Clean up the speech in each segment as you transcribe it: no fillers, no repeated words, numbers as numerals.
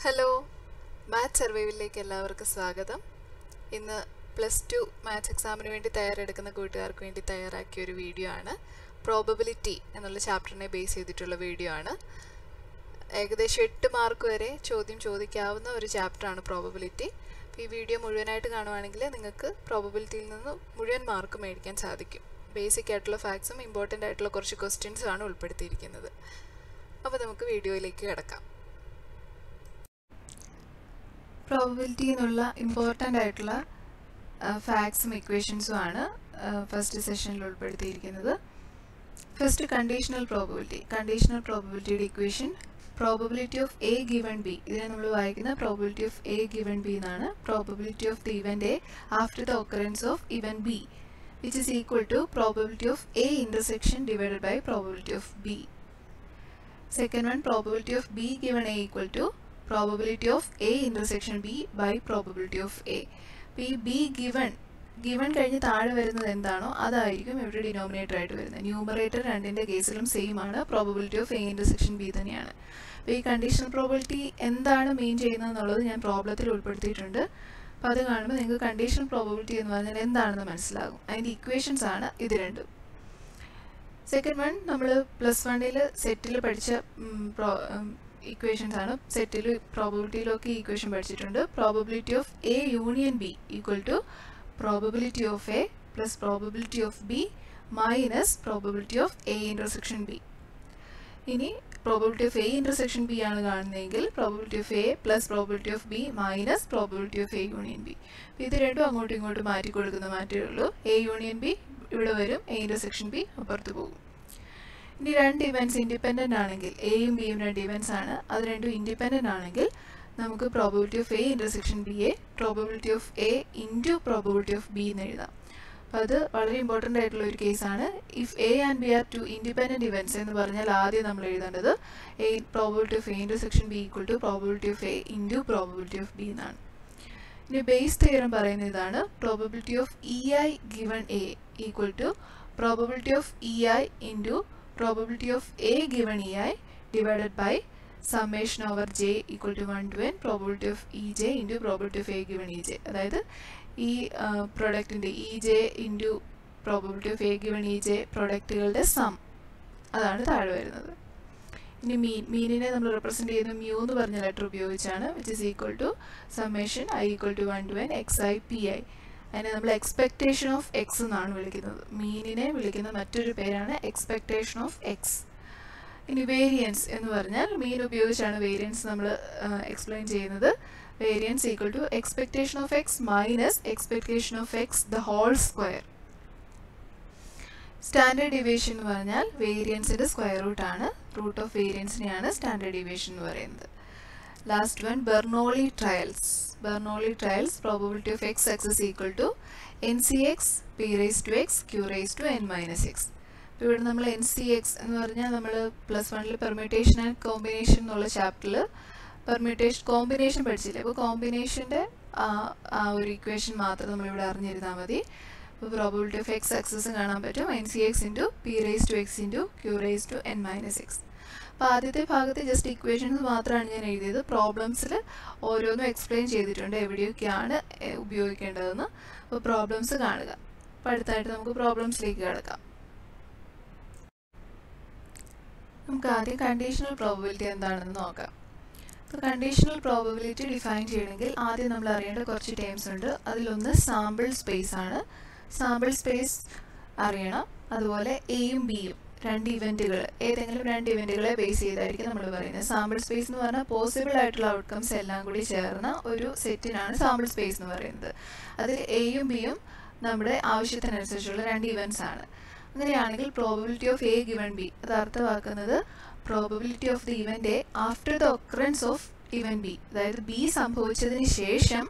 Hello, maths സർവൈവലിലേക്ക് എല്ലാവർക്കും സ്വാഗതം. ഇന്ന് +2 മാത്സ് എക്സാമിന് വേണ്ടി തയ്യാറെടുക്കുന്ന കൂട്ടുകാർക്ക് വേണ്ടി തയ്യാറാക്കിയ ഒരു വീഡിയോ ആണ്. പ്രോബബിലിറ്റി എന്നുള്ള ചാപ്റ്ററിനെ ബേസ് ചെയ്തിട്ടുള്ള വീഡിയോ ആണ്. ഏകദേശം 8 മാർക്ക് വരെ ചോദ്യം ചോദിക്കാവുന്ന ഒരു ചാപ്റ്ററാണ് പ്രോബബിലിറ്റി. ഈ വീഡിയോ മുഴുവനായിട്ട് കാണുവാണെങ്കിൽ നിങ്ങൾക്ക് പ്രോബബിലിറ്റിയിൽ നിന്ന് മുഴുവൻ മാർക്ക് മേടിക്കാൻ സാധിക്കും. ബേസിക് ആയിട്ടുള്ള ഫാക്ട്സും ഇമ്പോർട്ടൻ്റ് ആയിട്ടുള്ള കുറച്ച് ക്വസ്റ്റ്യൻസുമാണ് ഉൾപ്പെടുത്തിയിരിക്കുന്നത്. അപ്പോൾ നമുക്ക് വീഡിയോയിലേക്ക് കിടക്കാം. പ്രോബബിലിറ്റി എന്നുള്ള ഇമ്പോർട്ടൻ്റ് ആയിട്ടുള്ള ഫാക്ട്സും ഇക്വേഷൻസും ആണ് ഫസ്റ്റ് സെഷനിൽ ഉൾപ്പെടുത്തിയിരിക്കുന്നത്. ഫസ്റ്റ് കണ്ടീഷണൽ പ്രോബബിലിറ്റിയുടെ equation probability of A given B. ഇതിനെ നമ്മൾ വായിക്കുന്ന probability of A given B എന്നാണ്. Probability of the event A after the occurrence of event B which is equal to probability of A intersection divided by probability of B. Second one probability of B given A equal to probability of A intersection B by probability of A. അപ്പോൾ ഈ B given കഴിഞ്ഞ് താഴെ വരുന്നത് എന്താണോ അതായിരിക്കും ഇവിടെ denominator ആയിട്ട് വരുന്നത്. ന്യൂമറേറ്റർ രണ്ടിൻ്റെ കേസിലും സെയിം ആണ്. Probability of A intersection B തന്നെയാണ്. അപ്പോൾ ഈ കണ്ടീഷണൽ പ്രോബബിലിറ്റി എന്താണ് മീൻ ചെയ്യുന്നത് എന്നുള്ളത് ഞാൻ പ്രോബ്ലത്തിൽ ഉൾപ്പെടുത്തിയിട്ടുണ്ട്. അപ്പോൾ അത് കാണുമ്പോൾ നിങ്ങൾക്ക് കണ്ടീഷണൽ പ്രോബബിലിറ്റി എന്ന് പറഞ്ഞാൽ എന്താണെന്ന് മനസ്സിലാകും. അതിൻ്റെ ഇക്വേഷൻസ് ആണ് ഇത് രണ്ടും. സെക്കൻഡ് വൺ നമ്മൾ +1 സെറ്റിൽ പഠിച്ച ഇക്വേഷൻസ് ആണ്. സെറ്റിൽ പ്രോബബിലിറ്റിയിലൊക്കെ ഇക്വേഷൻ പഠിച്ചിട്ടുണ്ട്. Probability of A union B equal to probability of A plus probability of B minus probability of A intersection B. ഇനി probability of A intersection B ആണ് കാണുന്നതെങ്കിൽ probability of A plus probability of B minus probability of A union B. ഇത് രണ്ടും അങ്ങോട്ടും ഇങ്ങോട്ടും മാറ്റി കൊടുക്കുന്ന മാറ്റേ ഉള്ളൂ. എ യൂണിയൻ ബി ഇവിടെ വരും, എ ഇന്റർസെക്ഷൻ ബി അപ്പുറത്ത് പോകും. ഇനി രണ്ട് ഇവൻറ്റ്സ് ഇൻഡിപെൻഡൻ്റ് ആണെങ്കിൽ, എയും ബിയും രണ്ട് ഇവൻറ്റ്സ് ആണ്, അത് രണ്ടും ഇൻഡിപെൻഡൻ്റ് ആണെങ്കിൽ നമുക്ക് probability of A intersection B A probability of A into probability of B എന്ന് എഴുതാം. അപ്പോൾ അത് വളരെ ഇമ്പോർട്ടൻ്റ് ആയിട്ടുള്ള ഒരു കേസാണ്. If A and B are two independent events എന്ന് പറഞ്ഞാൽ ആദ്യം നമ്മൾ എഴുതേണ്ടത് probability of A intersection B equal to probability of A into probability of B എന്നാണ്. ഇനി ബേസ് തിയറം പറയുന്ന ഇതാണ്. Probability of E I given A equal to probability of E I into probability of A given EI divided by summation over J equal to 1 to n probability of EJ into probability of A given EJ. അതായത് ഈ പ്രൊഡക്റ്റിൻ്റെ EJ into probability of A given EJ പ്രൊഡക്റ്റുകളുടെ sum അതാണ് താഴെ വരുന്നത്. ഇനി മീനിനെ നമ്മൾ റെപ്രസെൻറ്റ് ചെയ്യുന്ന മ്യൂ എന്ന് പറഞ്ഞ ലെറ്റർ ഉപയോഗിച്ചാണ്. Which is equal to summation I equal to 1 to n xi pi. അതിനെ നമ്മൾ എക്സ്പെക്റ്റേഷൻ ഓഫ് എക്സ് എന്നാണ് വിളിക്കുന്നത്. മീനിനെ വിളിക്കുന്ന മറ്റൊരു പേരാണ് എക്സ്പെക്റ്റേഷൻ ഓഫ് എക്സ്. ഇനി വേരിയൻസ് എന്ന് പറഞ്ഞാൽ മീൻ ഉപയോഗിച്ചാണ് വേരിയൻസ് നമ്മൾ എക്സ്പ്ലെയിൻ ചെയ്യുന്നത്. Variance equal to expectation of X minus expectation of X the whole square. Standard deviation എന്ന് പറഞ്ഞാൽ വേരിയൻസിൻ്റെ സ്ക്വയർ റൂട്ടാണ്. റൂട്ട് ഓഫ് വേരിയൻസിനെയാണ് സ്റ്റാൻഡേർഡ് ഡീവിയേഷൻ എന്ന് പറയുന്നത്. Last one, Bernoulli trials. Bernoulli trials, probability of x success equal to NCX p raised to x q raised to n minus x. ഇപ്പോൾ ഇവിടെ നമ്മൾ NCX എന്ന് പറഞ്ഞാൽ നമ്മൾ +1 പെർമ്യൂട്ടേഷൻ ആൻഡ് കോമ്പിനേഷൻ എന്നുള്ള ചാപ്റ്ററിൽ പെർമ്യൂട്ടേഷൻ കോമ്പിനേഷൻ പഠിച്ചില്ലേ. അപ്പോൾ കോമ്പിനേഷൻ്റെ ആ ഒരു ഇക്വേഷൻ മാത്രം നമ്മളിവിടെ അറിഞ്ഞിരുന്നാൽ മതി. അപ്പോൾ പ്രോബബിലിറ്റി ഓഫ് എക്സ് സക്സസ് കാണാൻ പറ്റും. NCX into P raise to X into Q raise to n minus X. അപ്പോൾ ആദ്യത്തെ ഭാഗത്ത് ജസ്റ്റ് ഇക്വേഷൻസ് മാത്രമാണ് ഞാൻ എഴുതിയത്. പ്രോബ്ലംസിൽ ഓരോന്നും എക്സ്പ്ലെയിൻ ചെയ്തിട്ടുണ്ട് എവിടെയൊക്കെയാണ് ഉപയോഗിക്കേണ്ടതെന്ന്. അപ്പോൾ പ്രോബ്ലംസ് കാണുക. അപ്പോൾ അടുത്തായിട്ട് നമുക്ക് പ്രോബ്ലംസിലേക്ക് കിടക്കാം. നമുക്ക് ആദ്യം കണ്ടീഷണൽ പ്രോബബിലിറ്റി എന്താണെന്ന് നോക്കാം. അപ്പോൾ കണ്ടീഷണൽ പ്രോബബിലിറ്റി ഡിഫൈൻ ചെയ്യണമെങ്കിൽ ആദ്യം നമ്മൾ അറിയേണ്ട കുറച്ച് ടേംസ് ഉണ്ട്. അതിലൊന്ന് സാമ്പിൾ സ്പേസ് ആണ്. സാമ്പിൾ സ്പേസ് അറിയണം. അതുപോലെ എയും ബിയും രണ്ട് ഇവൻറ്റുകൾ, ഏതെങ്കിലും രണ്ട് ഇവൻറ്റുകളെ ബേസ് ചെയ്തായിരിക്കും നമ്മൾ പറയുന്നത്. സാമ്പിൾ സ്പേസ് എന്ന് പറഞ്ഞാൽ പോസിബിൾ ആയിട്ടുള്ള ഔട്ട്കംസ് എല്ലാം കൂടി ചേർന്ന ഒരു സെറ്റിനാണ് സാമ്പിൾ സ്പേസ് എന്ന് പറയുന്നത്. അതിൽ എയും ബിയും നമ്മുടെ ആവശ്യത്തിനനുസരിച്ചുള്ള രണ്ട് ഇവൻറ്റ്സ് ആണ്. അങ്ങനെയാണെങ്കിൽ probability of A given B അത് അർത്ഥമാക്കുന്നത് probability of the event A after the occurrence of event B. അതായത് ബി സംഭവിച്ചതിന് ശേഷം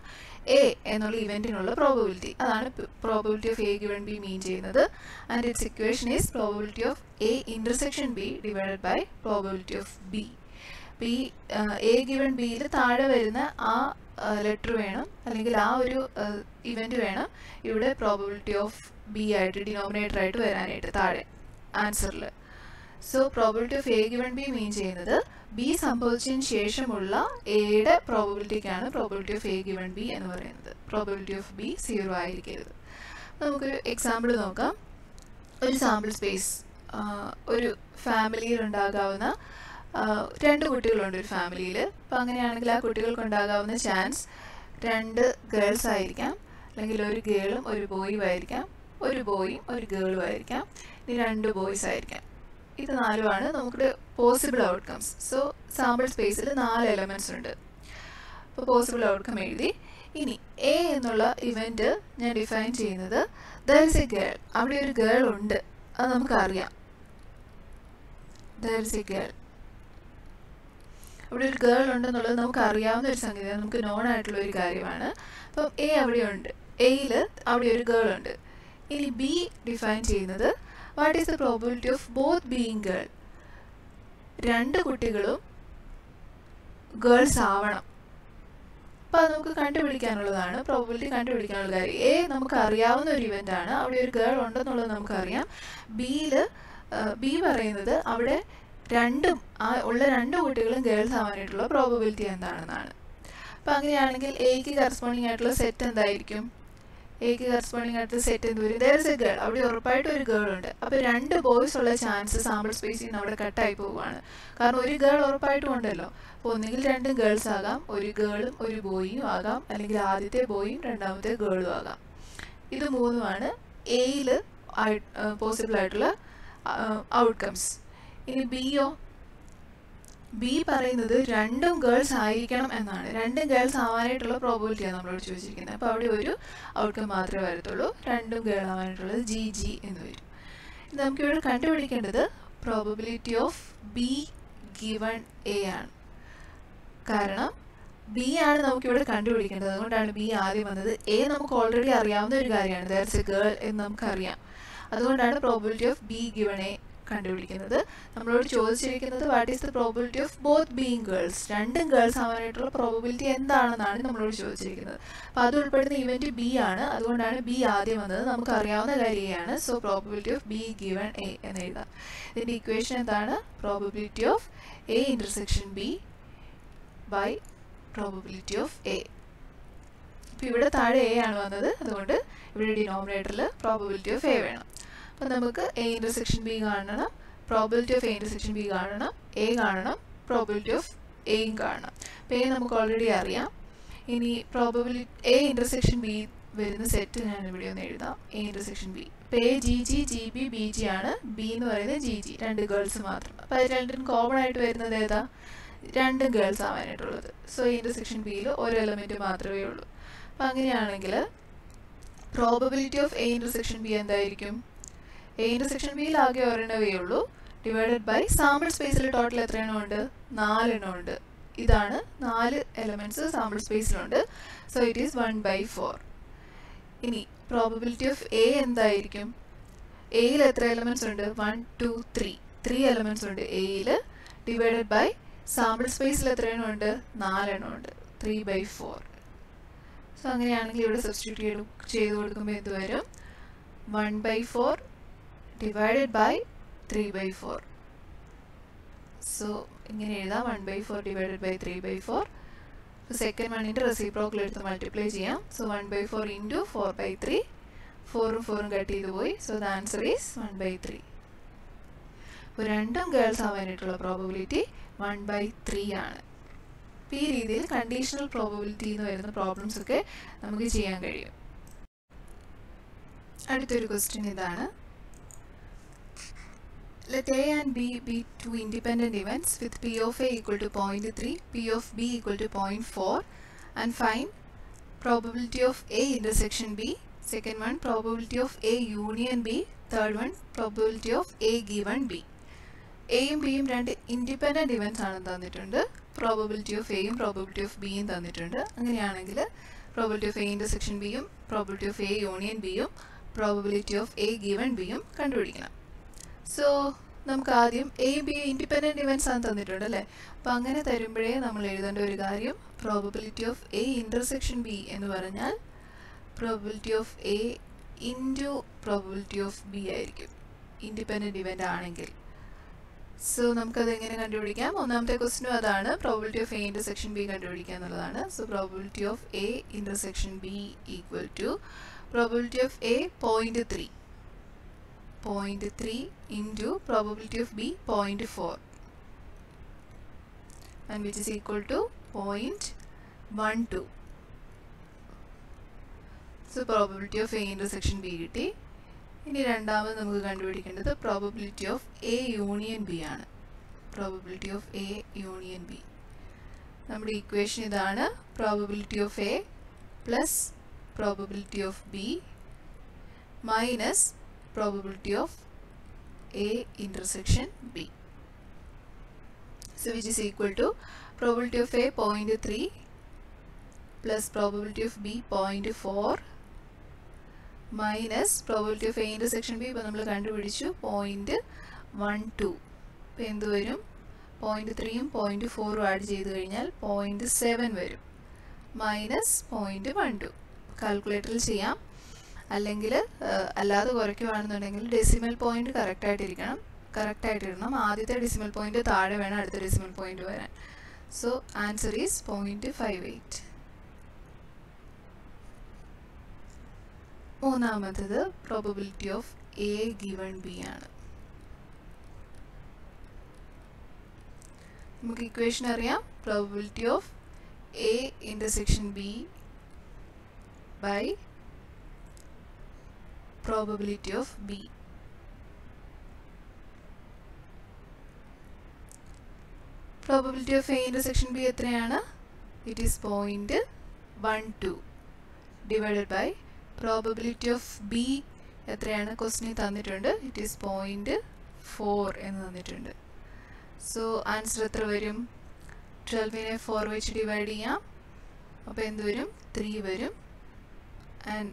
എ എന്നുള്ള ഇവൻറ്റിനുള്ള പ്രോബബിലിറ്റി. അതാണ് probability of A given B mean ചെയ്യുന്നത്. And its equation is probability of A intersection B divided by probability of B. അപ്പോൾ ഈ എ ഗിവൺ ബിയിൽ താഴെ വരുന്ന ആ ലെറ്റർ വേണം, അല്ലെങ്കിൽ ആ ഒരു ഇവൻറ്റ് വേണം ഇവിടെ പ്രോബബിലിറ്റി ഓഫ് ബി ആയിട്ട് ഡിനോമിനേറ്റർ ആയിട്ട് വരാനായിട്ട് താഴെ ആൻസറിൽ. So probability of A given B mean ചെയ്യുന്നത് ബി സംഭവിച്ചതിന് ശേഷമുള്ള എയുടെ പ്രോബിലിറ്റിക്കാണ് probability of A given B എന്ന് പറയുന്നത്. പ്രോബിലിറ്റി ഓഫ് ബി 0 ആയിരിക്കരുത്. നമുക്കൊരു എക്സാമ്പിൾ നോക്കാം. ഒരു സാമ്പിൾ സ്പേസ്, ഒരു ഫാമിലിയിൽ ഉണ്ടാകാവുന്ന 2 കുട്ടികളുണ്ട് ഒരു ഫാമിലിയിൽ. അപ്പോൾ അങ്ങനെയാണെങ്കിൽ ആ കുട്ടികൾക്ക് ഉണ്ടാകാവുന്ന ചാൻസ് 2 ഗേൾസ് ആയിരിക്കാം, അല്ലെങ്കിൽ ഒരു ഗേളും ഒരു ബോയും ആയിരിക്കാം, ഒരു ബോയും ഒരു ഗേളും ആയിരിക്കാം, ഇനി 2 ബോയ്സ് ആയിരിക്കാം. ഇത് 4ആണ് നമുക്ക് പോസിബിൾ ഔട്ട്കംസ്. സോ സാമ്പിൾ സ്പേസിൽ 4 എലമെൻറ്റ്സ് ഉണ്ട്. അപ്പോൾ പോസിബിൾ ഔട്ട്കം എഴുതി. ഇനി എ എന്നുള്ള ഇവൻറ്റ് ഞാൻ ഡിഫൈൻ ചെയ്യുന്നത് ദർ ഇസ് എ ഗേൾ, അവിടെ ഒരു ഗേൾ ഉണ്ട്, അത് നമുക്കറിയാം. ദർ ഇസ് എ ഗേൾ, അവിടെ ഒരു ഗേൾ ഉണ്ടെന്നുള്ളത് നമുക്ക് അറിയാവുന്ന ഒരു സംഗതിയാണ്, നമുക്ക് നോൺ ആയിട്ടുള്ള ഒരു കാര്യമാണ്. അപ്പം എ അവിടെയുണ്ട്, എയിൽ അവിടെ ഒരു ഗേൾ ഉണ്ട്. ഇനി ബി ഡിഫൈൻ ചെയ്യുന്നത് what is the probability of both being girl, 2 കുട്ടികളും ഗേൾസ് ആവണം. അപ്പോൾ അത് നമുക്ക് കണ്ടുപിടിക്കാനുള്ളതാണ്, പ്രോബിലിറ്റി കണ്ടുപിടിക്കാനുള്ള കാര്യം. എ നമുക്ക് അറിയാവുന്ന ഒരു ഇവൻ്റ് ആണ്, അവിടെ ഒരു ഗേൾ ഉണ്ടെന്നുള്ളത് നമുക്കറിയാം. ബി പറയുന്നത് അവിടെ ഉള്ള 2 കുട്ടികളും ഗേൾസ് ആവാനായിട്ടുള്ള പ്രോബിലിറ്റി എന്താണെന്നാണ്. അപ്പോൾ അങ്ങനെയാണെങ്കിൽ എക്ക് കറസ്പോണ്ടിങ് ആയിട്ടുള്ള സെറ്റ് എന്തായിരിക്കും? എക്ക് കറസ്പോണ്ടിങ് ആയിട്ടുള്ള സെറ്റ് എന്ത് വരും? ദർ ഇസ് എ ഗേൾ, അവിടെ ഉറപ്പായിട്ടും ഒരു ഗേൾ ഉണ്ട്. അപ്പോൾ 2 ബോയ്സ് ഉള്ള ചാൻസ് സാമ്പിൾ സ്പേസിൽ നിന്ന് അവിടെ കട്ടായി പോവുകയാണ്. കാരണം ഒരു ഗേൾ ഉറപ്പായിട്ടും ഉണ്ടല്ലോ. അപ്പോൾ ഒന്നുകിൽ 2 ഗേൾസ് ആകാം, ഒരു ഗേളും ഒരു ബോയും ആകാം, അല്ലെങ്കിൽ ആദ്യത്തെ ബോയും രണ്ടാമത്തെ ഗേളും ആകാം. ഇത് 3ഉമാണ് എയിൽ പോസിബിൾ ആയിട്ടുള്ള ഔട്ട്കംസ്. ഇനി ബിയോ? ബി പറയുന്നത് 2 ഗേൾസ് ആയിരിക്കണം എന്നാണ്. 2 ഗേൾസ് ആവാനായിട്ടുള്ള പ്രോബിലിറ്റിയാണ് നമ്മളോട് ചോദിച്ചിരിക്കുന്നത്. അപ്പോൾ അവിടെ ഒരു ഔട്ട്കം മാത്രമേ വരത്തുള്ളൂ, 2 ഗേൾ ആവാനായിട്ടുള്ളത് ജി എന്ന് വരും. ഇത് നമുക്കിവിടെ കണ്ടുപിടിക്കേണ്ടത് probability of B given A ആണ്. കാരണം ബി ആണ് നമുക്കിവിടെ കണ്ടുപിടിക്കേണ്ടത്, അതുകൊണ്ടാണ് ബി ആദ്യം വന്നത്. എ നമുക്ക് ഓൾറെഡി അറിയാവുന്ന ഒരു കാര്യമാണ്, ദർ ഇസ് എ ഗേൾ എന്ന് നമുക്കറിയാം. അതുകൊണ്ടാണ് probability of B given A കണ്ടുപിടിക്കുന്നത്. നമ്മളോട് ചോദിച്ചിരിക്കുന്നത് what is the probability of both being girls, 2 girls ആവാനായിട്ടുള്ള പ്രോബിലിറ്റി എന്താണെന്നാണ് നമ്മളോട് ചോദിച്ചിരിക്കുന്നത്. അപ്പോൾ അത് ഉൾപ്പെടുന്ന ഇവൻറ്റ് ബി ആണ്, അതുകൊണ്ടാണ് ബി ആദ്യം വന്നത്. നമുക്ക് അറിയാവുന്ന കാര്യമാണ്. So probability of B given A എന്ന് എഴുതാം. ഇതിൻ്റെ ഇക്വേഷൻ എന്താണ്? Probability of A intersection B by probability of A. അപ്പോൾ ഇവിടെ താഴെ എ ആണ് വന്നത്, അതുകൊണ്ട് ഇവിടെ ഡിനോമിനേറ്ററിൽ പ്രോബിലിറ്റി ഓഫ് എ വേണം. അപ്പോൾ നമുക്ക് എ ഇൻ്റർസെക്ഷൻ ബി കാണണം, probability of A intersection B കാണണം, എ കാണണം, പ്രോബിലിറ്റി ഓഫ് എയും കാണണം. അപ്പോൾ എ നമുക്ക് ഓൾറെഡി അറിയാം. ഇനി പ്രോബിലിറ്റി എ ഇൻ്റർസെക്ഷൻ ബി വരുന്ന സെറ്റ് ഞാൻ ഇവിടെ ഒന്ന് എഴുതാം. എ ഇൻ്റർസെക്ഷൻ ബി, അപ്പോൾ A G B B G ആണ്, ബി എന്ന് പറയുന്നത് ജി 2 ഗേൾസ് മാത്രം. അപ്പോൾ അത് 2 കോമൺ ആയിട്ട് വരുന്നത് ഏതാ? 2 ഗേൾസ് ആവാനായിട്ടുള്ളത്. സോ ഇൻ്റർസെക്ഷൻ ബിയിൽ ഒരു എലമെൻറ്റ് മാത്രമേ ഉള്ളൂ. അപ്പോൾ അങ്ങനെയാണെങ്കിൽ probability of A intersection B എന്തായിരിക്കും? എ ഇൻ്റർസെക്ഷൻ ബിയിൽ ആകെ ഒരെണ്ണമേ ഉള്ളൂ, ഡിവൈഡഡ് ബൈ സാമ്പിൾ സ്പേസിൽ ടോട്ടൽ എത്ര എണ്ണം ഉണ്ട്? 4 എണ്ണം ഉണ്ട്. ഇതാണ് 4 എലമെൻറ്റ്സ് സാമ്പിൾ സ്പേസിലുണ്ട്. So it is 1/4. ഇനി പ്രോബിലിറ്റി ഓഫ് എ എന്തായിരിക്കും? എയിൽ എത്ര എലമെൻറ്റ്സ് ഉണ്ട്? 1 2 3 എലമെൻറ്റ്സ് ഉണ്ട് എയിൽ, ഡിവൈഡഡ് ബൈ സാമ്പിൾ സ്പേസിൽ എത്ര എണ്ണം ഉണ്ട്? 4 എണ്ണം ഉണ്ട്, 3/4. സോ അങ്ങനെയാണെങ്കിൽ ഇവിടെ സബ്സ്റ്റിറ്റ്യൂട്ട് ചെയ്ത് കൊടുക്കുമ്പോൾ എന്ത് വരും? 1/4 divided by 3/4. So ഇങ്ങനെ എഴുതാം, 1/4 divided by 3/4. So സെക്കൻഡ് വണ്ണിൻ്റെ റെസിപ്രോക്കൽ എടുത്ത് മൾട്ടിപ്ലൈ ചെയ്യാം. സോ 1/4 ഇൻറ്റു 4/3, 4ഉം 4ഉം കട്ട് ചെയ്ത് പോയി. So the answer is 1/3. അപ്പോൾ 2 ഗേൾസ് ആവാനായിട്ടുള്ള പ്രോബിലിറ്റി 1/3 ആണ്. അപ്പോൾ ഈ രീതിയിൽ കണ്ടീഷണൽ പ്രോബിലിറ്റി എന്ന് വരുന്ന പ്രോബ്ലംസ് ഒക്കെ നമുക്ക് ചെയ്യാൻ കഴിയും. അടുത്തൊരു ക്വസ്റ്റ്യൻ ഇതാണ്. Let A and B be 2 independent events with P of A equal to 0.3, P of B equal to 0.4, and find probability of A intersection B. Second one, probability of A union B. Third one, probability of A given B. എയും ബിയും 2 independent events ആണ് തന്നിട്ടുണ്ട്. Probability of എയും probability of ബിയും തന്നിട്ടുണ്ട്. അങ്ങനെയാണെങ്കിൽ probability of A intersection ബിയും probability of A union ബിയും പ്രോബബിലിറ്റി ഓഫ് എ ഗിവൺ ബിയും കണ്ടുപിടിക്കണം. സോ നമുക്ക് ആദ്യം എ ബി ഇൻഡിപെൻഡൻറ്റ് ഇവൻറ്റ്സ് ആണ് തന്നിട്ടുണ്ട് അല്ലേ. അപ്പോൾ അങ്ങനെ തരുമ്പോഴേ നമ്മൾ എഴുതേണ്ട ഒരു കാര്യം probability of A intersection B എന്ന് പറഞ്ഞാൽ probability of A into probability of B ആയിരിക്കും ഇൻഡിപെൻഡൻറ്റ് ഇവൻ്റ് ആണെങ്കിൽ. സോ നമുക്കത് എങ്ങനെ കണ്ടുപിടിക്കാം? ഒന്നാമത്തെ ക്വസ്റ്റ്യനും അതാണ്, probability of A intersection B കണ്ടുപിടിക്കുക എന്നുള്ളതാണ്. So probability of A intersection B equal to probability of A 0.3 into probability of B 0.4, and which is equal to 0.12. So probability of A intersection B കിട്ടി. ഇനി രണ്ടാമത് നമുക്ക് കണ്ടുപിടിക്കേണ്ടത് probability of A union B ആണ്. probability of A union B. നമ്മുടെ equation ഇതാണ്, probability of A plus probability of B minus probability of A intersection B. So which is equal to probability of A 0.3 plus probability of B 0.4 minus probability of A intersection B. ഇപ്പോൾ നമ്മൾ കണ്ടുപിടിച്ചു 0.12. ഇപ്പോൾ എന്ത് വരും? 0.3ഉം 0.4ഉം add ചെയ്ത് കഴിഞ്ഞാൽ 0.7 വരും, minus 0.12. കാൽക്കുലേറ്ററിൽ ചെയ്യാം, അല്ലെങ്കിൽ അല്ലാതെ കുറയ്ക്കുകയാണെന്നുണ്ടെങ്കിൽ ഡെസിമൽ പോയിന്റ് കറക്റ്റായിട്ടിടണം. ആദ്യത്തെ ഡെസിമൽ പോയിന്റ് താഴെ വേണം അടുത്ത ഡെസിമൽ പോയിന്റ് വരാൻ. So answer is 0.58. മൂന്നാമത്തത് probability of A given B ആണ്. നമുക്ക് ഇക്വേഷൻ അറിയാം, probability of A intersection B by probability of B. Probability of A intersection B എത്രയാണ്? It is 0.12 divided by probability of B എത്രയാണ്? ക്വസ്റ്റ്യനിൽ തന്നിട്ടുണ്ട്, it is 0.4 എന്ന് തന്നിട്ടുണ്ട്. സോ ആൻസർ എത്ര വരും? 12നെ 4 വെച്ച് ഡിവൈഡ് ചെയ്യാം, അപ്പോൾ എന്ത് വരും? 3 വരും. ആൻഡ്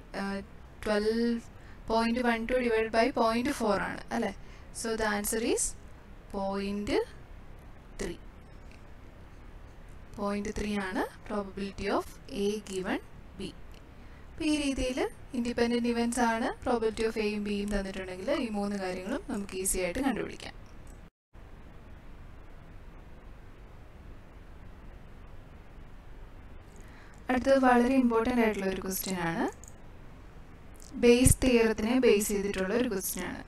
0.12 divided by 0.4 ആണ് അല്ലേ? So the answer is 0.3. 0.3 ആണ് probability of A given B. അപ്പോൾ ഈ രീതിയിൽ ഇൻഡിപെൻഡൻറ്റ് ഇവൻറ്റ്സ് ആണ് പ്രോബബിലിറ്റി ഓഫ് എയും ബിയും തന്നിട്ടുണ്ടെങ്കിൽ ഈ മൂന്ന് കാര്യങ്ങളും നമുക്ക് ഈസി ആയിട്ട് കണ്ടുപിടിക്കാം. അടുത്തത് വളരെ ഇമ്പോർട്ടൻ്റ് ആയിട്ടുള്ള ഒരു ക്വസ്റ്റ്യൻ ആണ്, ബേസ് തിയറത്തിനെ ബേസ് ചെയ്തിട്ടുള്ള ഒരു ക്വസ്റ്റ്യൻ ആണ്.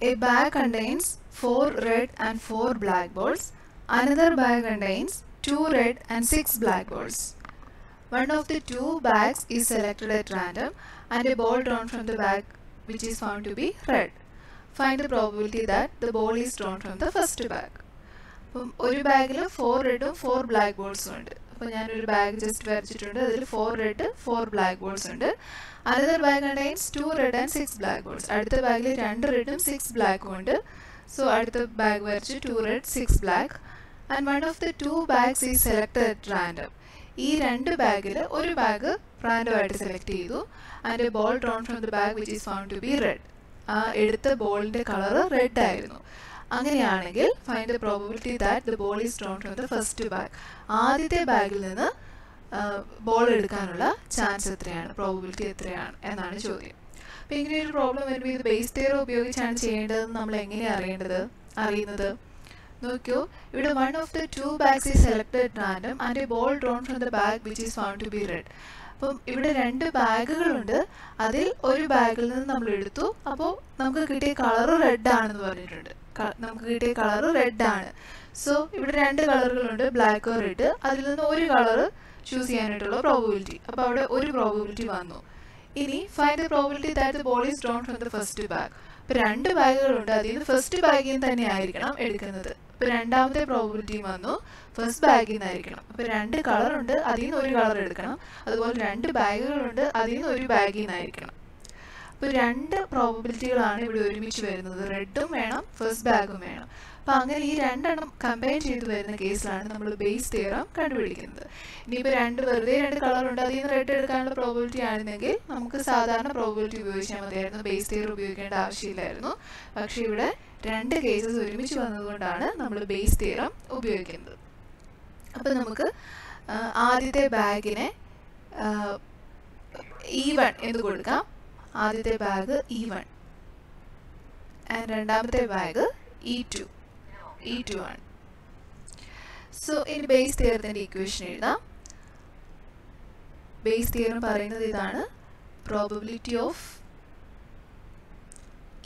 A bag contains 4 red and 4 black balls. Another bag contains 2 red and 6 black balls. One of the 2 bags is selected at random and a ball drawn from the bag which is found to be red. Find the probability that the ball is drawn from the first bag. അപ്പം ഒരു ബാഗിൽ 4 റെഡും 4 black ബോൾസും ഉണ്ട്. അപ്പോൾ ഞാനൊരു bag just വരച്ചിട്ടുണ്ട്, അതിൽ 4 red 4 black balls ഉണ്ട്. Another bag contains 2 red and 6 black balls. അടുത്ത ബാഗിൽ 2 റെഡും 6 ബ്ലാക്കും ഉണ്ട്. സോ അടുത്ത ബാഗ് വരച്ച് 2 red 6 black. And one of the 2 bags is selected at random. ഈ രണ്ട് ബാഗിൽ ഒരു ബാഗ് റാൻഡമായിട്ട് സെലക്ട് ചെയ്തു. And a ball drawn from the bag which is found to be red. ആ എടുത്ത ബോളിൻ്റെ കളറ് റെഡ് ആയിരുന്നു. അങ്ങനെയാണെങ്കിൽ find the probability that the ball is drawn from the first bag. ആദ്യത്തെ ബാഗിൽ നിന്ന് ബോൾ എടുക്കാനുള്ള ചാൻസ് എത്രയാണ്, പ്രോബബിലിറ്റി എത്രയാണ് എന്നാണ് ചോദ്യം. അപ്പോൾ ഇങ്ങനെ ഒരു പ്രോബ്ലം വരുമ്പോൾ ഇത് ബേസ് തിയറി ഉപയോഗിച്ചാണ് ചെയ്യേണ്ടതെന്ന് നമ്മൾ എങ്ങനെയാണ് അറിയുന്നത്? നോക്കിയോ, ഇവിടെ one of the 2 bags is selected random and a ball drawn from the bag which is found to be red. അപ്പം ഇവിടെ 2 ബാഗുകളുണ്ട്, അതിൽ ഒരു ബാഗിൽ നിന്ന് നമ്മൾ എടുത്തു. അപ്പോൾ നമുക്ക് കിട്ടിയ കളറ് റെഡ് ആണെന്ന് പറഞ്ഞിട്ടുണ്ട്, നമുക്ക് കിട്ടിയ കളറ് റെഡ് ആണ്. സോ ഇവിടെ 2 കളറുകളുണ്ട്, ബ്ലാക്ക് റെഡ്. അതിൽ നിന്ന് ഒരു കളറ് ചൂസ് ചെയ്യാനായിട്ടുള്ള പ്രോബബിലിറ്റി. അപ്പോൾ അവിടെ ഒരു പ്രോബബിലിറ്റി വന്നു. ഇനി find the probability that the ball is drawn from the first bag. ഇപ്പോൾ 2 ബാഗുകളുണ്ട്, അതിൽ നിന്ന് ഫസ്റ്റ് ബാഗിൽ നിന്ന് തന്നെ ആയിരിക്കണം എടുക്കുന്നത്. ഇപ്പോൾ രണ്ടാമത്തെ പ്രോബബിലിറ്റി വന്നു, ഫസ്റ്റ് ബാഗിൽ നിന്നായിരിക്കണം. അപ്പോൾ 2 കളറുണ്ട്, അതിൽ നിന്ന് ഒരു കളർ എടുക്കണം. അതുപോലെ 2 ബാഗുകളുണ്ട്, അതിൽ നിന്ന് ഒരു ബാഗിൽ നിന്നായിരിക്കണം. അപ്പോൾ 2 പ്രോബബിലിറ്റികളാണ് ഇവിടെ ഒരുമിച്ച് വരുന്നത്, റെഡും വേണം ഫസ്റ്റ് ബാഗും വേണം. അപ്പോൾ അങ്ങനെ ഈ 2 കമ്പൈൻ ചെയ്ത് വരുന്ന കേസിലാണ് നമ്മൾ ബേസ് തിയറം കണ്ടുപിടിക്കുന്നത്. ഇനിയിപ്പോൾ വെറുതെ 2 കളറുണ്ട്, അതിൽ നിന്ന് റെഡ് എടുക്കാനുള്ള പ്രോബബിലിറ്റി ആയിരുന്നെങ്കിൽ നമുക്ക് സാധാരണ പ്രോബബിലിറ്റി ഉപയോഗിച്ചാൽ മതിയായിരുന്നു, ബേസ് തിയറി ഉപയോഗിക്കേണ്ട ആവശ്യമില്ലായിരുന്നു. പക്ഷേ ഇവിടെ 2 കേസസ് ഒരുമിച്ച് വന്നതുകൊണ്ടാണ് നമ്മൾ ബേസ് തിയറം ഉപയോഗിക്കുന്നത്. അപ്പോൾ നമുക്ക് ആദ്യത്തെ ബാഗിനെ E1 എന്ന് കൊടുക്കാം. ആദ്യത്തെ ബാഗ് E1 ആൻഡ് രണ്ടാമത്തെ ബാഗ് E2. E2 ആണ്. സോ ഇനി ബേസ് തിയറത്തിൻ്റെ ഇക്വേഷൻ എഴുതാം. ബേസ് തിയറം പറയുന്നത് ഇതാണ്. പ്രോബബിലിറ്റി ഓഫ്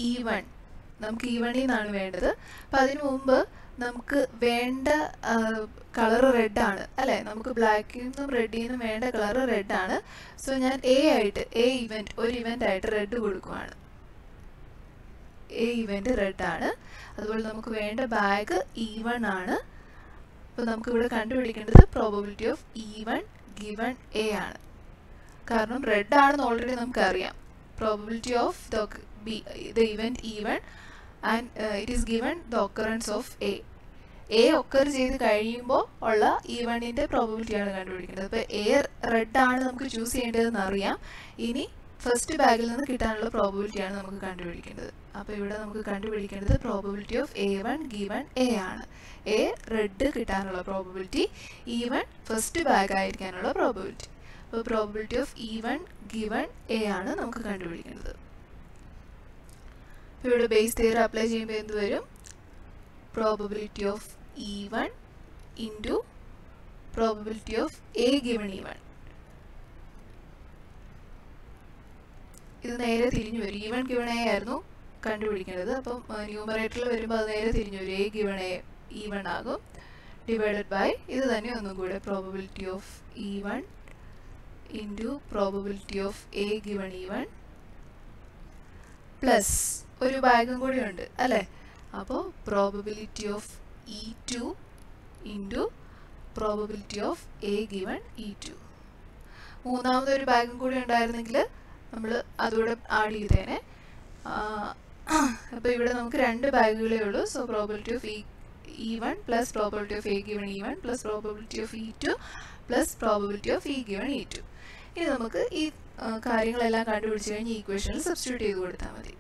E1 നമുക്ക് E1 നിന്നാണ് വേണ്ടത്. അപ്പം അതിനു മുമ്പ് നമുക്ക് വേണ്ട കളർ റെഡാണ് അല്ലേ, നമുക്ക് ബ്ലാക്കിൽ നിന്നും റെഡിൽ നിന്നും വേണ്ട കളർ റെഡാണ്. സോ ഞാൻ ഒരു ഇവൻ്റ് ആയിട്ട് റെഡ് കൊടുക്കുവാണ്. ഇവൻ്റ് റെഡാണ്. അതുപോലെ നമുക്ക് വേണ്ട ബാഗ് E1 ആണ്. അപ്പോൾ നമുക്കിവിടെ കണ്ടുപിടിക്കേണ്ടത് probability of E1 given A ആണ്. കാരണം റെഡ് ആണെന്ന് ഓൾറെഡി നമുക്കറിയാം. Probability of the event E1 and it is given the occurrence of A occur ചെയ്ത് കഴിയുമ്പോൾ ഉള്ള E1ൻ്റെ പ്രോബബിലിറ്റിയാണ് കണ്ടുപിടിക്കേണ്ടത്. അപ്പോൾ റെഡ് ആണ് നമുക്ക് ചൂസ് ചെയ്യേണ്ടതെന്ന് അറിയാം. ഇനി ഫസ്റ്റ് ബാഗിൽ നിന്ന് കിട്ടാനുള്ള പ്രോബബിലിറ്റിയാണ് നമുക്ക് കണ്ടുപിടിക്കേണ്ടത്. അപ്പോൾ ഇവിടെ നമുക്ക് കണ്ടുപിടിക്കേണ്ടത് probability of A1 given A ആണ്. റെഡ് കിട്ടാനുള്ള പ്രോബബിലിറ്റി, E1 ഫസ്റ്റ് ബാഗ് ആയിരിക്കാനുള്ള പ്രോബബിലിറ്റി. അപ്പോൾ probability of E1 given A ആണ് നമുക്ക് കണ്ടുപിടിക്കേണ്ടത്. അപ്പോൾ ഇവിടെ ബേസ് തിയറി അപ്ലൈ ചെയ്യുമ്പോൾ എന്ത് വരും? Probability of E1 into probability of A given E1. ഇത് നേരെ തിരിഞ്ഞു വരും. E1 ഗിവൺ എ ആയിരുന്നു കണ്ടുപിടിക്കേണ്ടത്. അപ്പം ന്യൂമറേറ്ററിൽ വരുമ്പോൾ അത് നേരെ തിരിഞ്ഞു വരും. A ഗിവൺ എ E1 ആകും. ഡിവൈഡഡ് ബൈ ഇത് തന്നെ ഒന്നും കൂടെ probability of E1 into probability of A given E1 plus ഒരു ബാഗും കൂടി ഉണ്ട് അല്ലേ. അപ്പോൾ probability of E2 into probability of A given E2. മൂന്നാമതൊരു ബാഗും കൂടി ഉണ്ടായിരുന്നെങ്കിൽ നമ്മൾ അതുകൂടെ ആഡ് ചെയ്തേനെ. അപ്പോൾ ഇവിടെ നമുക്ക് രണ്ട് ബാഗുകളേ ഉള്ളൂ. So probability of E1 plus probability of A given E1 plus probability of E2 plus probability of E given E2. ഇനി നമുക്ക് ഈ കാര്യങ്ങളെല്ലാം കണ്ടുപിടിച്ച് കഴിഞ്ഞ് ഈക്വേഷനിൽ സബ്സ്റ്റിറ്റ്യൂട്ട് ചെയ്ത് കൊടുത്താൽ മതി.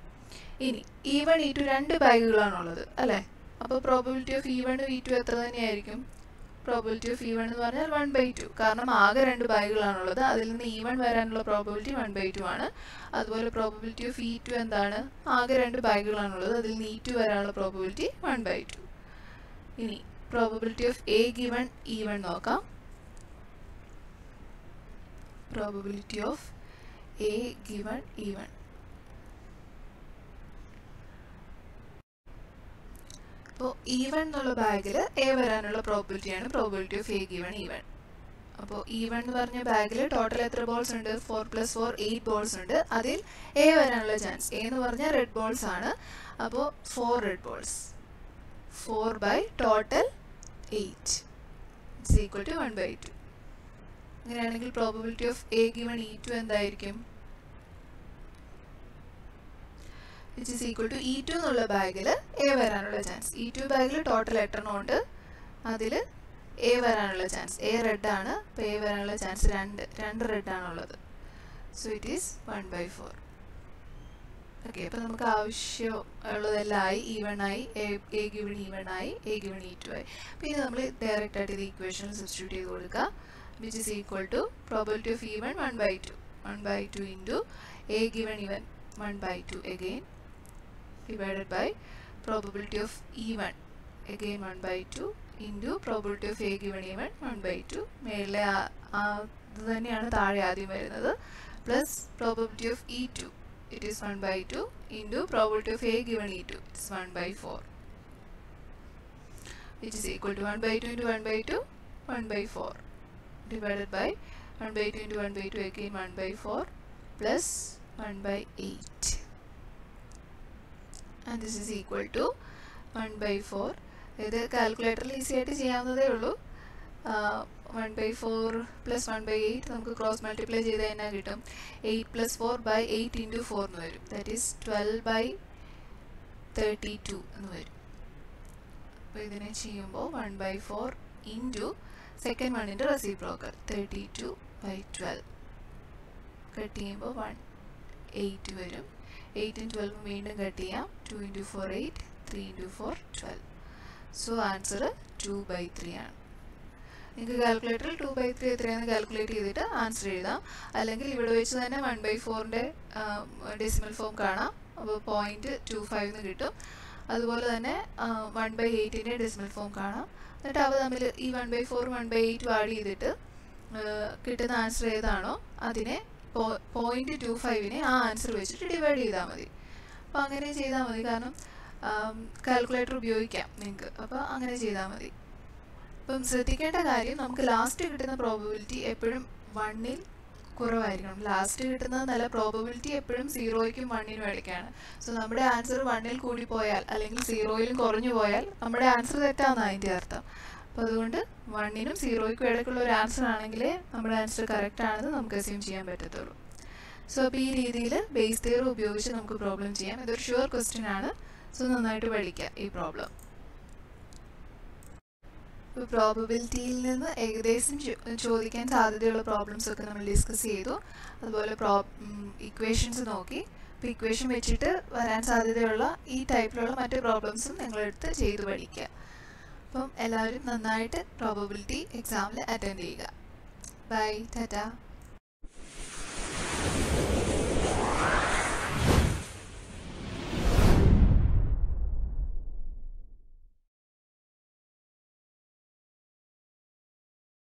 ഇനി E1 E2 രണ്ട് ബാഗുകളാണുള്ളത് അല്ലേ. അപ്പോൾ പ്രോബബിലിറ്റി ഓഫ് E1 E2 എത്ര തന്നെയായിരിക്കും? പ്രോബബിലിറ്റി ഓഫ് E1 എന്ന് പറഞ്ഞാൽ 1/2. കാരണം ആകെ രണ്ട് ബാഗുകളാണുള്ളത്. അതിൽ നിന്ന് E1 വരാനുള്ള പ്രോബബിലിറ്റി 1/2 ആണ്. അതുപോലെ പ്രോബബിലിറ്റി ഓഫ് E2 എന്താണ്? ആകെ രണ്ട് ബാഗുകളാണുള്ളത്. അതിൽ നിന്ന് E2 വരാനുള്ള പ്രോബബിലിറ്റി 1/2. ഇനി probability of A given E1 നോക്കാം. Probability of A given E1. അപ്പോൾ E1 എന്നുള്ള ബാഗിൽ A വരാനുള്ള പ്രോബബിലിറ്റിയാണ് probability of A given E1. അപ്പോൾ E1 എന്ന് പറഞ്ഞ ബാഗിൽ ടോട്ടൽ എത്ര ബോൾസ് ഉണ്ട്? 4 + 4 8 ബോൾസ് ഉണ്ട്. അതിൽ A വരാനുള്ള ചാൻസ്, A എന്ന് പറഞ്ഞാൽ റെഡ് ബോൾസ് ആണ്. അപ്പോൾ 4 red balls, 4 by total 8 it's equal to 1/2. അങ്ങനെയാണെങ്കിൽ probability of A given E2 എന്തായിരിക്കും? Which is equal to E2 എന്നുള്ള ബാഗിൽ A വരാനുള്ള ചാൻസ്. E2 ബാഗിൽ ടോട്ടൽ 8 എണ്ണം ഉണ്ട്. അതിൽ A വരാനുള്ള ചാൻസ്, A റെഡാണ്. അപ്പോൾ A വരാനുള്ള ചാൻസ് 2 റെഡാണുള്ളത്. So it is 1/4. ഓക്കെ, അപ്പോൾ നമുക്ക് ആവശ്യമുള്ളതെല്ലാം ആയി. E1 ആയി, A ഗിവൺ E1 ആയി, A ഗിവൺ E2 ആയി. പിന്നെ നമ്മൾ ഡയറക്റ്റ് ആയിട്ട് ഇത് ഇക്വേഷനിൽ സബ്സ്റ്റിറ്റ്യൂട്ട് ചെയ്ത് കൊടുക്കുക. which is equal to probability of E1 1/2 into A given E1 1/2 again divided by probability of E1 again 1/2 into probability of A given E1 1/2 മേലെ അത് തന്നെയാണ് താഴെ ആദ്യം വരുന്നത് plus probability of E2 it is 1/2 into probability of A given E2 it is 1/4 which is equal to 1/2 into 1/2 1/4 divided by 1/2 into 1/2 again 1/4 plus 1/8 and this is equal to 1/4. ഇത് കാൽക്കുലേറ്ററിൽ easy ആയിട്ട് ചെയ്യാവുന്നതേ ഉള്ളൂ. 1/4 plus 1/8 നമുക്ക് cross multiply ചെയ്ത് തന്നെ കിട്ടും. 8 plus 4 by 8 into 4 എന്ന് വരും. ദാറ്റ് ഈസ് 12/32 എന്ന് വരും. അപ്പോൾ ഇതിനെ ചെയ്യുമ്പോൾ 1/4 into സെക്കൻഡ് വണ്ണിൻ്റെ റെസിപ്രോക്കൽ 32/12 കട്ട് ചെയ്യുമ്പോൾ 8 വരും. 8 + 12 വീണ്ടും കട്ട് ചെയ്യാം. 2 × 4 8 3 × 4 12. സോ ആൻസർ 2/3 ആണ്. നിങ്ങൾക്ക് കാൽക്കുലേറ്ററിൽ 2/3 എത്രയാണെന്ന് കാൽക്കുലേറ്റ് ചെയ്തിട്ട് ആൻസർ എഴുതാം. അല്ലെങ്കിൽ ഇവിടെ വെച്ച് തന്നെ 1/4ൻ്റെ ഡെസിമൽ ഫോം കാണാം. അപ്പോൾ 0.25 എന്ന് കിട്ടും. അതുപോലെ തന്നെ 1/8ൻ്റെ ഡെസിമൽ ഫോം കാണാം. എന്നിട്ട് അവ തമ്മിൽ ഈ 1/4 1/8 ആഡ് ചെയ്തിട്ട് കിട്ടുന്ന ആൻസർ ഏതാണോ അതിനെ 0.25നെ ആ ആൻസർ വെച്ചിട്ട് ഡിവൈഡ് ചെയ്താൽ മതി. അപ്പോൾ അങ്ങനെ ചെയ്താൽ മതി, കാരണം കാൽക്കുലേറ്റർ ഉപയോഗിക്കാം നിങ്ങൾക്ക്. അപ്പോൾ അങ്ങനെ ചെയ്താൽ മതി. അപ്പം ശ്രദ്ധിക്കേണ്ട കാര്യം, നമുക്ക് ലാസ്റ്റ് കിട്ടുന്ന പ്രോബബിലിറ്റി എപ്പോഴും 1ൽ കുറവായിരിക്കണം. ലാസ്റ്റ് കിട്ടുന്നത് നല്ല പ്രോബബിലിറ്റി എപ്പോഴും 0യ്ക്കും 1നും ഇടയ്ക്കാണ്. സോ നമ്മുടെ ആൻസർ 1ൽ കൂടി പോയാൽ അല്ലെങ്കിൽ 0യിലും കുറഞ്ഞു പോയാൽ നമ്മുടെ ആൻസർ തെറ്റാണെന്നാണ് അതിൻ്റെ അർത്ഥം. അപ്പോൾ അതുകൊണ്ട് 1നും 0യ്ക്കും ഇടയ്ക്കുള്ള ഒരു ആൻസർ ആണെങ്കിലേ നമ്മുടെ ആൻസർ കറക്റ്റ് ആണെന്ന് നമുക്ക് അസ്യൂം ചെയ്യാൻ പറ്റത്തുള്ളൂ. സോ അപ്പോൾ ഈ രീതിയിൽ ബേസ് തിയറി ഉപയോഗിച്ച് നമുക്ക് പ്രോബ്ലം ചെയ്യാം. ഇതൊരു ഷുവർ ക്വസ്റ്റ്യൻ ആണ്. സോ നന്നായിട്ട് പഠിക്കുക ഈ പ്രോബ്ലം. ഇപ്പോൾ പ്രോബബിലിറ്റിയിൽ നിന്ന് ഏകദേശം ചോദിക്കാൻ സാധ്യതയുള്ള പ്രോബ്ലംസ് ഒക്കെ നമ്മൾ ഡിസ്കസ് ചെയ്തു. അതുപോലെ ഇക്വേഷൻസ് നോക്കി. അപ്പോൾ ഇക്വേഷൻ വെച്ചിട്ട് വരാൻ സാധ്യതയുള്ള ഈ ടൈപ്പിലുള്ള മറ്റ് പ്രോബ്ലംസും നിങ്ങളെടുത്ത് ചെയ്ത് പഠിക്കുക. അപ്പം എല്ലാവരും നന്നായിട്ട് പ്രോബബിലിറ്റി എക്സാമിൽ അറ്റൻഡ് ചെയ്യുക. ബൈ, ടാറ്റ.